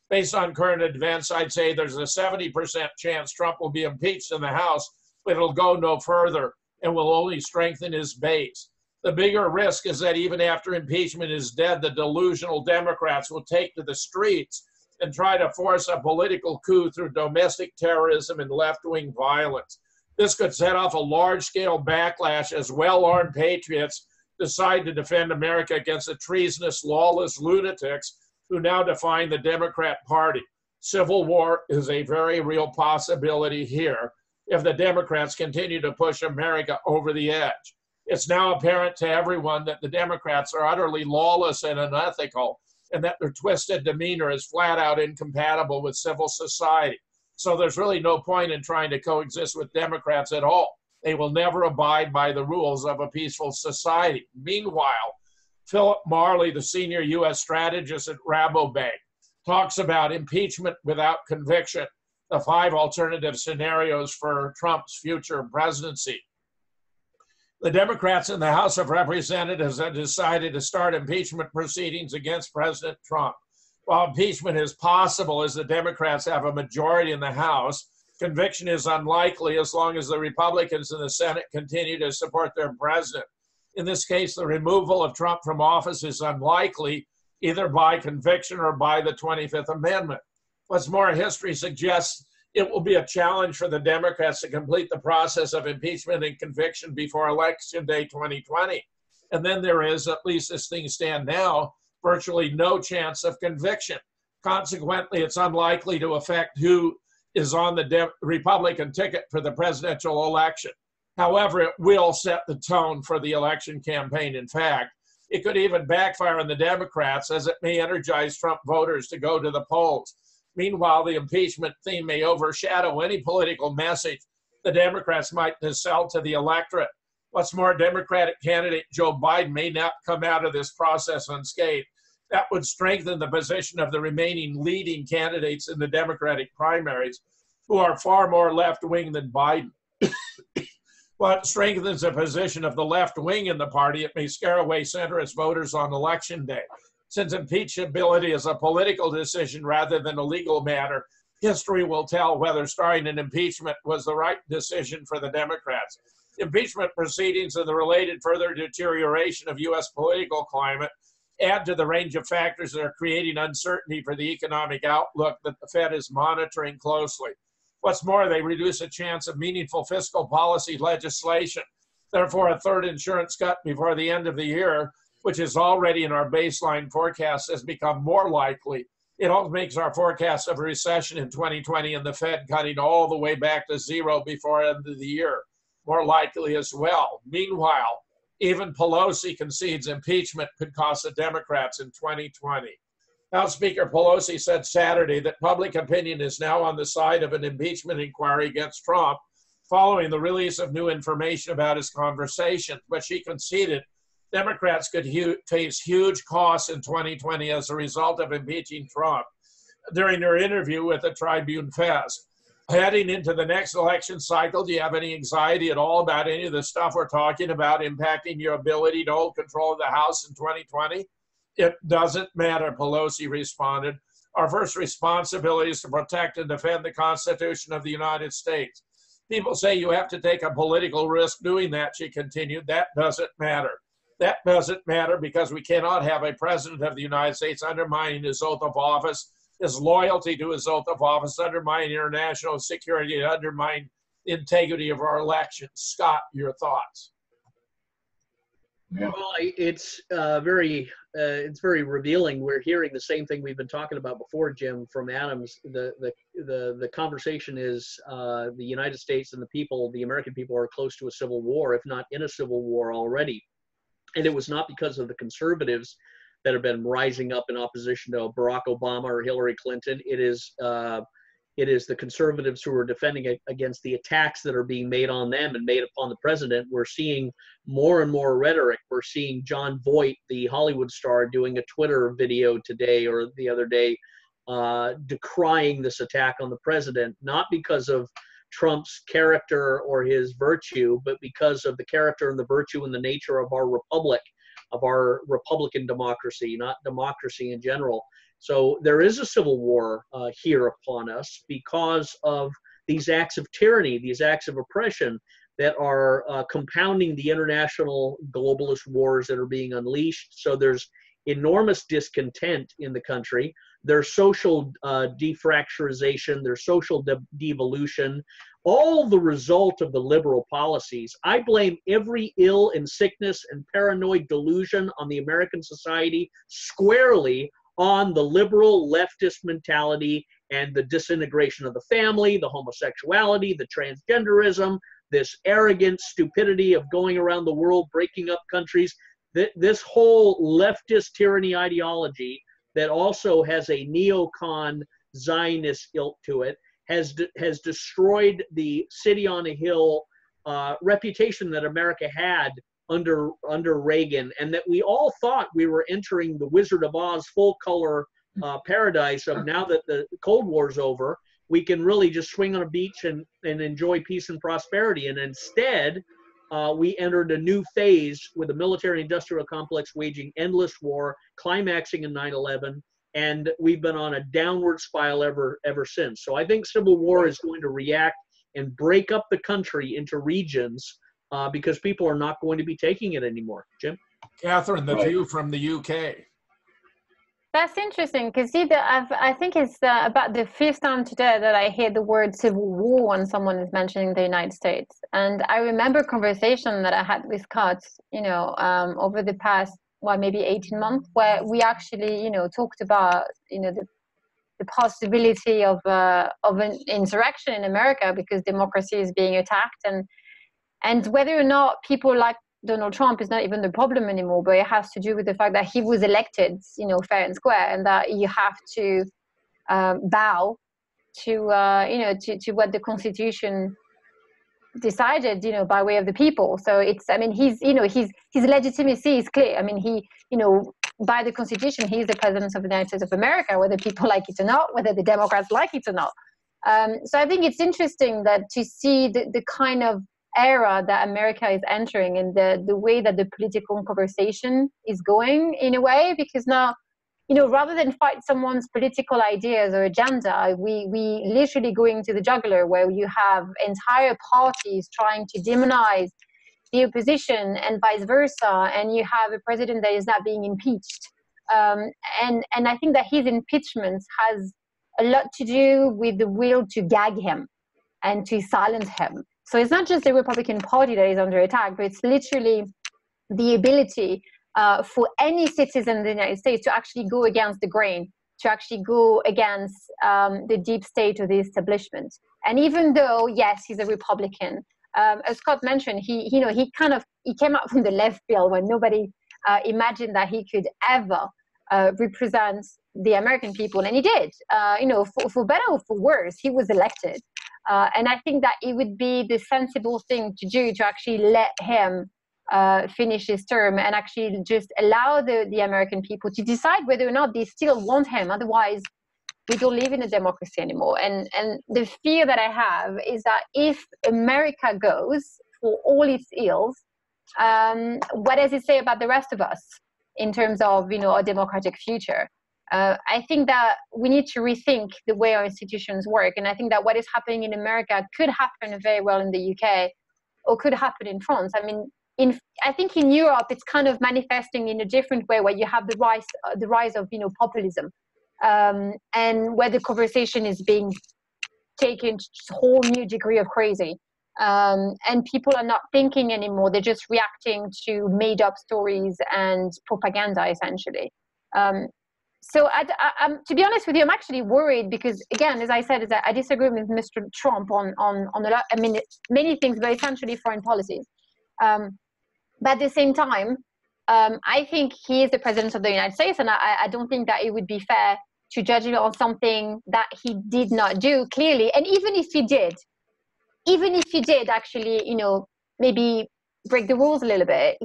Based on current events, I'd say there's a 70% chance Trump will be impeached in the House, but it'll go no further and will only strengthen his base. The bigger risk is that even after impeachment is dead, the delusional Democrats will take to the streets and try to force a political coup through domestic terrorism and left-wing violence. This could set off a large-scale backlash as well-armed patriots decide to defend America against the treasonous, lawless lunatics who now define the Democrat Party. Civil war is a very real possibility here if the Democrats continue to push America over the edge. It's now apparent to everyone that the Democrats are utterly lawless and unethical, and that their twisted demeanor is flat out incompatible with civil society. So there's really no point in trying to coexist with Democrats at all. They will never abide by the rules of a peaceful society. Meanwhile, Philip Marley, the senior U.S. strategist at Rabobank, talks about impeachment without conviction, the 5 alternative scenarios for Trump's future presidency. The Democrats in the House of Representatives have decided to start impeachment proceedings against President Trump. While impeachment is possible as the Democrats have a majority in the House, conviction is unlikely as long as the Republicans in the Senate continue to support their president. In this case, the removal of Trump from office is unlikely, either by conviction or by the 25th Amendment. What's more, history suggests it will be a challenge for the Democrats to complete the process of impeachment and conviction before Election Day 2020. And then there is, at least as things stand now, virtually no chance of conviction. Consequently, it's unlikely to affect who is on the Republican ticket for the presidential election. However, it will set the tone for the election campaign. In fact, it could even backfire on the Democrats, as it may energize Trump voters to go to the polls. Meanwhile, the impeachment theme may overshadow any political message the Democrats might sell to the electorate. What's more, Democratic candidate Joe Biden may not come out of this process unscathed. That would strengthen the position of the remaining leading candidates in the Democratic primaries, who are far more left-wing than Biden. While it strengthens the position of the left wing in the party, it may scare away centrist voters on Election Day. Since impeachability is a political decision rather than a legal matter, history will tell whether starting an impeachment was the right decision for the Democrats. Impeachment proceedings and the related further deterioration of U.S. political climate add to the range of factors that are creating uncertainty for the economic outlook that the Fed is monitoring closely. What's more, they reduce a chance of meaningful fiscal policy legislation. Therefore, a third insurance cut before the end of the year, which is already in our baseline forecast, has become more likely. It also makes our forecast of a recession in 2020 and the Fed cutting all the way back to zero before the end of the year more likely as well. Meanwhile, even Pelosi concedes impeachment could cost the Democrats in 2020. House Speaker Pelosi said Saturday that public opinion is now on the side of an impeachment inquiry against Trump following the release of new information about his conversations, but she conceded Democrats could face huge costs in 2020 as a result of impeaching Trump during her interview with the Tribune Fest. Heading into the next election cycle, do you have any anxiety at all about any of the stuff we're talking about impacting your ability to hold control of the House in 2020? It doesn't matter, Pelosi responded. Our first responsibility is to protect and defend the Constitution of the United States. People say you have to take a political risk doing that, she continued. That doesn't matter. That doesn't matter because we cannot have a president of the United States undermining his oath of office, his loyalty to his oath of office, undermining international security, and undermining the integrity of our elections. Scott, your thoughts? Yeah. Well, it's very revealing. We're hearing the same thing we've been talking about before, Jim, from Adams. The conversation is the United States and the people, the American people, are close to a civil war, if not in a civil war already. And it was not because of the conservatives that have been rising up in opposition to Barack Obama or Hillary Clinton. It is the conservatives who are defending it against the attacks that are being made on them and made upon the president. We're seeing more and more rhetoric. We're seeing John Voight, the Hollywood star, doing a Twitter video today or the other day, decrying this attack on the president, not because of Trump's character or his virtue, but because of the character and the virtue and the nature of our republic, of our Republican democracy, not democracy in general. So there is a civil war here upon us because of these acts of tyranny, these acts of oppression that are compounding the international globalist wars that are being unleashed. So there's enormous discontent in the country. There's social defracturization, there's social devolution, all the result of the liberal policies. I blame every ill and sickness and paranoid delusion on the American society squarely on the liberal leftist mentality and the disintegration of the family, the homosexuality, the transgenderism, this arrogant stupidity of going around the world, breaking up countries. This whole leftist tyranny ideology that also has a neocon Zionist ilk to it, has destroyed the city on a hill reputation that America had under Reagan, and that we all thought we were entering the Wizard of Oz full color paradise of now that the Cold War's over, we can really just swing on a beach and enjoy peace and prosperity. And instead, we entered a new phase with the military-industrial complex waging endless war, climaxing in 9/11, and we've been on a downward spiral ever since. So I think civil war is going to react and break up the country into regions because people are not going to be taking it anymore. Jim? Catherine, the view from the UK. That's interesting because I think it's about the fifth time today that I hear the word civil war when someone is mentioning the United States. And I remember a conversation that I had with Scott, over the past, maybe 18 months, where we actually, talked about, the possibility of an insurrection in America because democracy is being attacked, and whether or not people like Donald Trump is not even the problem anymore, but it has to do with the fact that he was elected, fair and square, and that you have to bow to, to what the Constitution decided, by way of the people. So it's, his legitimacy is clear. I mean, he, by the Constitution, he's the president of the United States of America, whether people like it or not, whether the Democrats like it or not. So I think it's interesting that to see the kind of era that America is entering and the way that the political conversation is going in a way, because now, rather than fight someone's political ideas or agenda, we literally go into the jugular where you have entire parties trying to demonize the opposition and vice versa, and you have a president that is not being impeached. And I think that his impeachment has a lot to do with the will to gag him and to silence him. So it's not just the Republican Party that is under attack, but it's literally the ability for any citizen in the United States to actually go against the grain, to actually go against the deep state or the establishment. And even though, yes, he's a Republican, as Scott mentioned, he came out from the left field when nobody imagined that he could ever represent the American people, and he did. For better or for worse, he was elected. And I think that it would be the sensible thing to do to actually let him finish his term and actually just allow the American people to decide whether or not they still want him. Otherwise, we don't live in a democracy anymore. And the fear that I have is that if America goes for all its ills, what does it say about the rest of us in terms of, a democratic future? I think that we need to rethink the way our institutions work. And I think that what is happening in America could happen very well in the UK or could happen in France. I mean, I think in Europe, it's kind of manifesting in a different way where you have the rise of, populism, and where the conversation is being taken to a whole new degree of crazy. And people are not thinking anymore. They're just reacting to made up stories and propaganda, essentially. So to be honest with you, I'm actually worried because, again, as I said, I disagree with Mr. Trump on a lot, many things, but essentially foreign policies. But at the same time, I think he is the president of the United States, and I don't think that it would be fair to judge him on something that he did not do, clearly. And even if he did actually, maybe break the rules a little bit,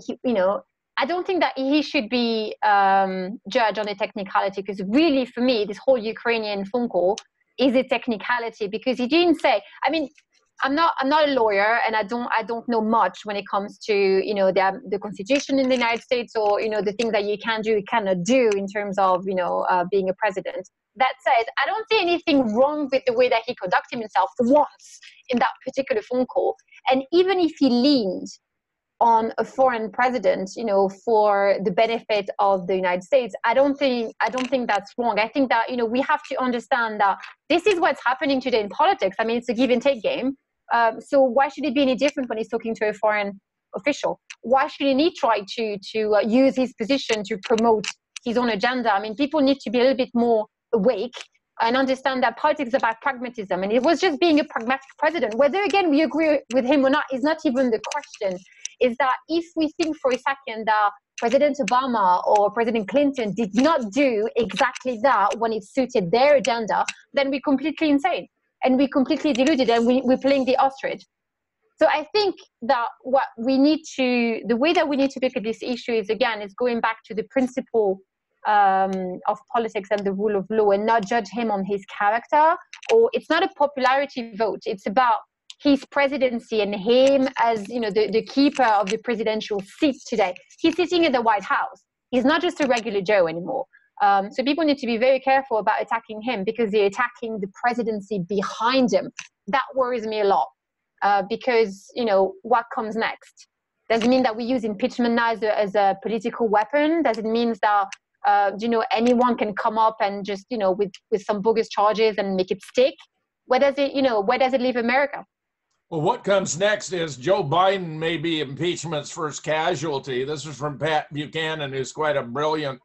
I don't think that he should be judged on a technicality, because really, for me, this whole Ukrainian phone call is a technicality, because he didn't say, I'm not a lawyer, and I don't know much when it comes to, the Constitution in the United States, or, the things that you can do, you cannot do in terms of, being a president. That said, I don't see anything wrong with the way that he conducted himself once in that particular phone call. And even if he leaned on a foreign president, for the benefit of the United States, I don't think that's wrong. I think that, we have to understand that this is what's happening today in politics. It's a give and take game. So why should it be any different when he's talking to a foreign official? Why shouldn't he try to use his position to promote his own agenda? People need to be a little bit more awake and understand that politics is about pragmatism. And it was just being a pragmatic president. Whether, again, we agree with him or not is not even the question. is that if we think for a second that President Obama or President Clinton did not do exactly that when it suited their agenda, then we're completely insane and we're completely deluded and we're playing the ostrich. So I think that the way that we need to look at this issue is, again, is going back to the principle of politics and the rule of law and not judge him on his character. Or it's not a popularity vote. It's about his presidency and him as, you know, the keeper of the presidential seat today. He's sitting in the White House. He's not just a regular Joe anymore. So people need to be very careful about attacking him because they're attacking the presidency behind him. That worries me a lot. Because, you know, what comes next? Does it mean that we use impeachment now as a political weapon? Does it mean that, you know, anyone can come up and just, you know, with some bogus charges and make it stick? Where does it leave America? Well, what comes next is Joe Biden may be impeachment's first casualty. This is from Pat Buchanan, who's quite a brilliant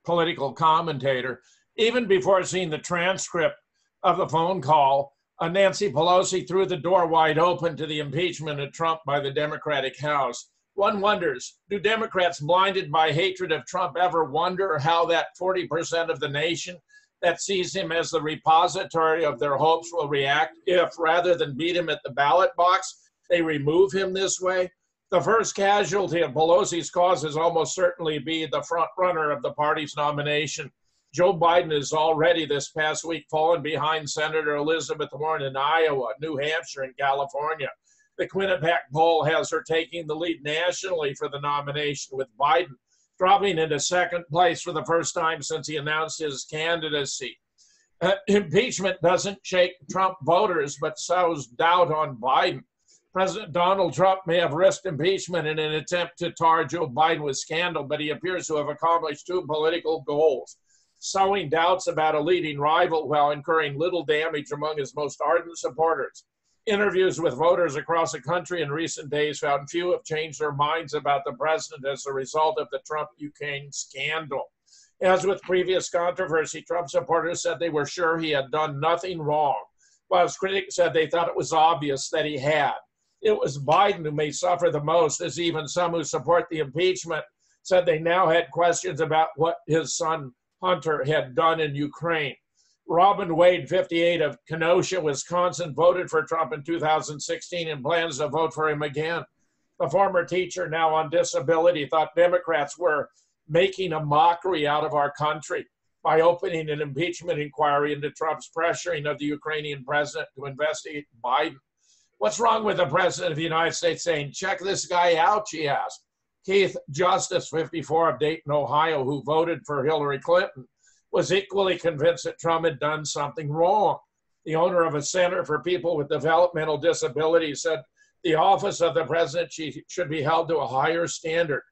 political commentator. Even before seeing the transcript of the phone call, Nancy Pelosi threw the door wide open to the impeachment of Trump by the Democratic House. One wonders, do Democrats blinded by hatred of Trump ever wonder how that 40% of the nation that sees him as the repository of their hopes will react if, rather than beat him at the ballot box, they remove him this way? The first casualty of Pelosi's cause is almost certainly be the front runner of the party's nomination. Joe Biden has already this past week fallen behind Senator Elizabeth Warren in Iowa, New Hampshire, and California. The Quinnipiac poll has her taking the lead nationally for the nomination, with Biden dropping into second place for the first time since he announced his candidacy. Impeachment doesn't shake Trump voters, but sows doubt on Biden. President Donald Trump may have risked impeachment in an attempt to tar Joe Biden with scandal, but he appears to have accomplished two political goals: sowing doubts about a leading rival while incurring little damage among his most ardent supporters. Interviews with voters across the country in recent days found few have changed their minds about the president as a result of the Trump-Ukraine scandal. As with previous controversy, Trump supporters said they were sure he had done nothing wrong, while his critics said they thought it was obvious that he had. It was Biden who may suffer the most, as even some who support the impeachment said they now had questions about what his son Hunter had done in Ukraine. Robin Wade, 58, of Kenosha, Wisconsin, voted for Trump in 2016 and plans to vote for him again. The former teacher, now on disability, thought Democrats were making a mockery out of our country by opening an impeachment inquiry into Trump's pressuring of the Ukrainian president to investigate Biden. What's wrong with the president of the United States saying, "Check this guy out," she asked. Keith Justice, 54, of Dayton, Ohio, who voted for Hillary Clinton, was equally convinced that Trump had done something wrong. The owner of a center for people with developmental disabilities said the office of the president should be held to a higher standard.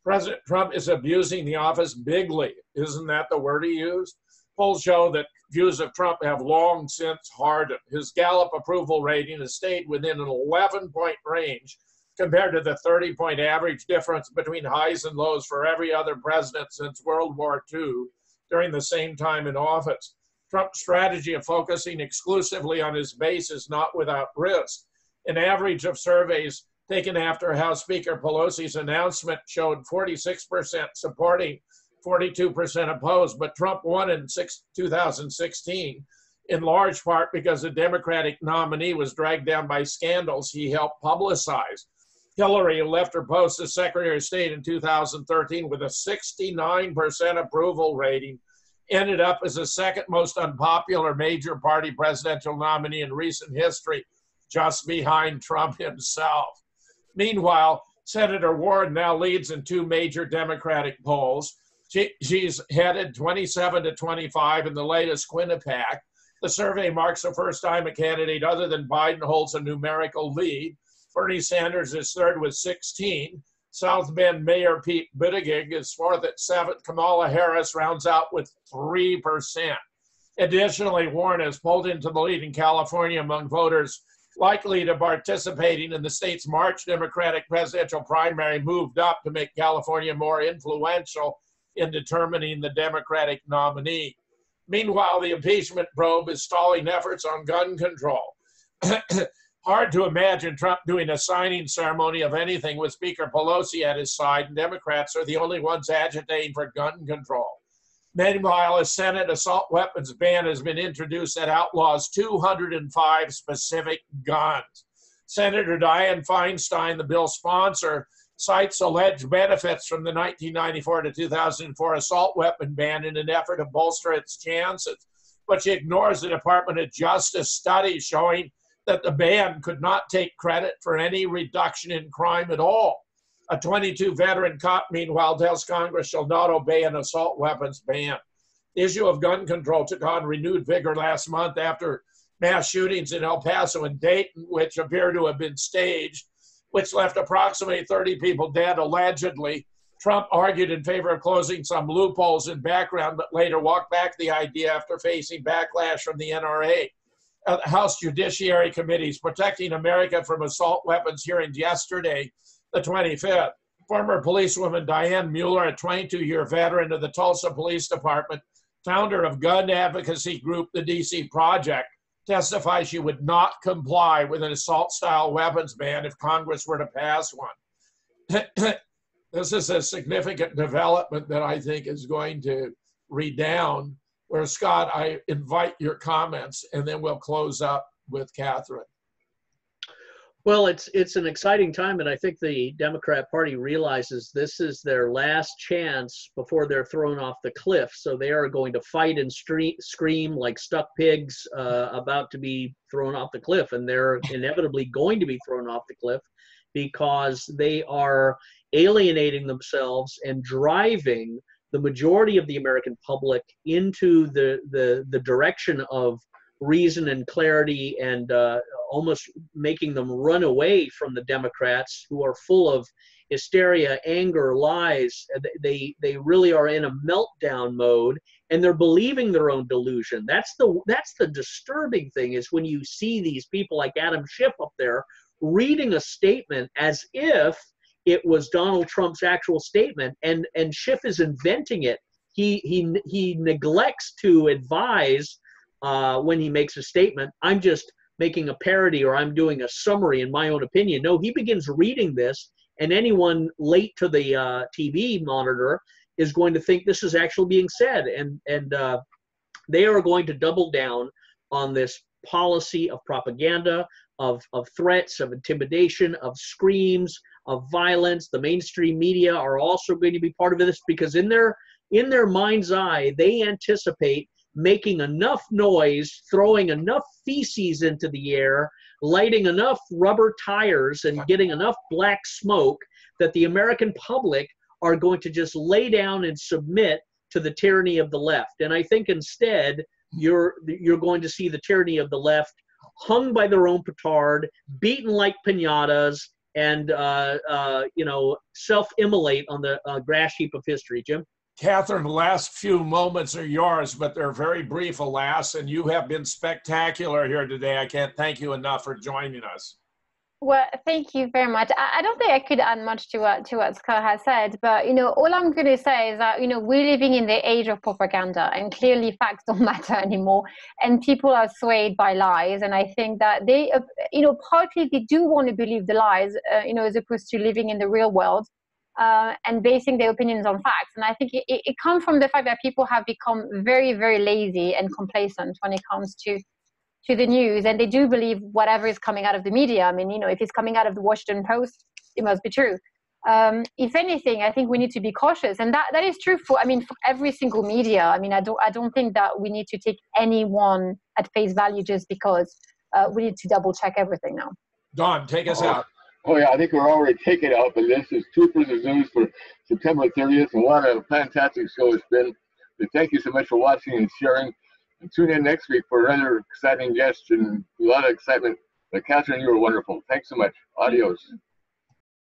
President Trump is abusing the office bigly. Isn't that the word he used? Polls show that views of Trump have long since hardened. His Gallup approval rating has stayed within an 11-point range compared to the 30-point average difference between highs and lows for every other president since World War II during the same time in office. Trump's strategy of focusing exclusively on his base is not without risk. An average of surveys taken after House Speaker Pelosi's announcement showed 46% supporting, 42% opposed, but Trump won in 2016, in large part because the Democratic nominee was dragged down by scandals he helped publicize. Hillary, who left her post as Secretary of State in 2013 with a 69% approval rating, ended up as the second most unpopular major party presidential nominee in recent history, just behind Trump himself. Meanwhile, Senator Warren now leads in two major Democratic polls. She's headed 27 to 25 in the latest Quinnipiac. The survey marks the first time a candidate other than Biden holds a numerical lead. Bernie Sanders is third with 16. South Bend Mayor Pete Buttigieg is fourth at 7. Kamala Harris rounds out with 3%. Additionally, Warren has pulled into the lead in California among voters likely to participating in the state's March Democratic presidential primary, moved up to make California more influential in determining the Democratic nominee. Meanwhile, the impeachment probe is stalling efforts on gun control. Hard to imagine Trump doing a signing ceremony of anything with Speaker Pelosi at his side, and Democrats are the only ones agitating for gun control. Meanwhile, a Senate assault weapons ban has been introduced that outlaws 205 specific guns. Senator Dianne Feinstein, the bill's sponsor, cites alleged benefits from the 1994 to 2004 assault weapon ban in an effort to bolster its chances, but she ignores the Department of Justice study showing that the ban could not take credit for any reduction in crime at all. A 22 veteran cop, meanwhile, tells Congress shall not obey an assault weapons ban. The issue of gun control took on renewed vigor last month after mass shootings in El Paso and Dayton, which appear to have been staged, which left approximately 30 people dead, allegedly. Trump argued in favor of closing some loopholes in background, but later walked back the idea after facing backlash from the NRA. The House Judiciary Committee's Protecting America from Assault Weapons hearings yesterday, the 25th. Former policewoman Diane Mueller, a 22-year veteran of the Tulsa Police Department, founder of gun advocacy group The DC Project, testified she would not comply with an assault-style weapons ban if Congress were to pass one. This is a significant development that I think is going to redound. Where, Scott, I invite your comments, and then we'll close up with Catherine. Well, it's an exciting time, and I think the Democrat Party realizes this is their last chance before they're thrown off the cliff. So they are going to fight and scream like stuck pigs about to be thrown off the cliff, and they're inevitably going to be thrown off the cliff because they are alienating themselves and driving the majority of the American public into the direction of reason and clarity, and almost making them run away from the Democrats, who are full of hysteria, anger, lies. They really are in a meltdown mode, and they're believing their own delusion. That's the disturbing thing, is when you see these people like Adam Schiff up there reading a statement as if it was Donald Trump's actual statement, and Schiff is inventing it. He neglects to advise when he makes a statement, I'm just making a parody or I'm doing a summary in my own opinion. No, he begins reading this, and anyone late to the TV monitor is going to think this is actually being said, and they are going to double down on this policy of propaganda, of threats, of intimidation, of screams, of violence. The mainstream media are also going to be part of this, because in their mind's eye, they anticipate making enough noise, throwing enough feces into the air, lighting enough rubber tires, and getting enough black smoke that the American public are going to just lay down and submit to the tyranny of the left. And I think instead, you're going to see the tyranny of the left hung by their own petard, beaten like piñatas, and self-immolate on the grass heap of history. Jim? Catherine, the last few moments are yours, but they're very brief, alas, and you have been spectacular here today. I can't thank you enough for joining us. Well, thank you very much. I don't think I could add much to what Scott has said, but all I'm going to say is that we're living in the age of propaganda, and clearly facts don't matter anymore, and people are swayed by lies. And I think that they, partly they do want to believe the lies, as opposed to living in the real world and basing their opinions on facts. And I think it comes from the fact that people have become very, very lazy and complacent when it comes to the news, and they do believe whatever is coming out of the media. I mean, if it's coming out of the Washington Post, it must be true. If anything, I think we need to be cautious, and that is true for every single media. I mean, I don't think that we need to take anyone at face value just because we need to double check everything now. Don, take us out. Oh yeah, I think we're already taken out, but this is Troopers of News for September 30th, and what a fantastic show it's been. So thank you so much for watching and sharing. And tune in next week for another exciting guest and a lot of excitement. But Catherine, you were wonderful. Thanks so much. Adios.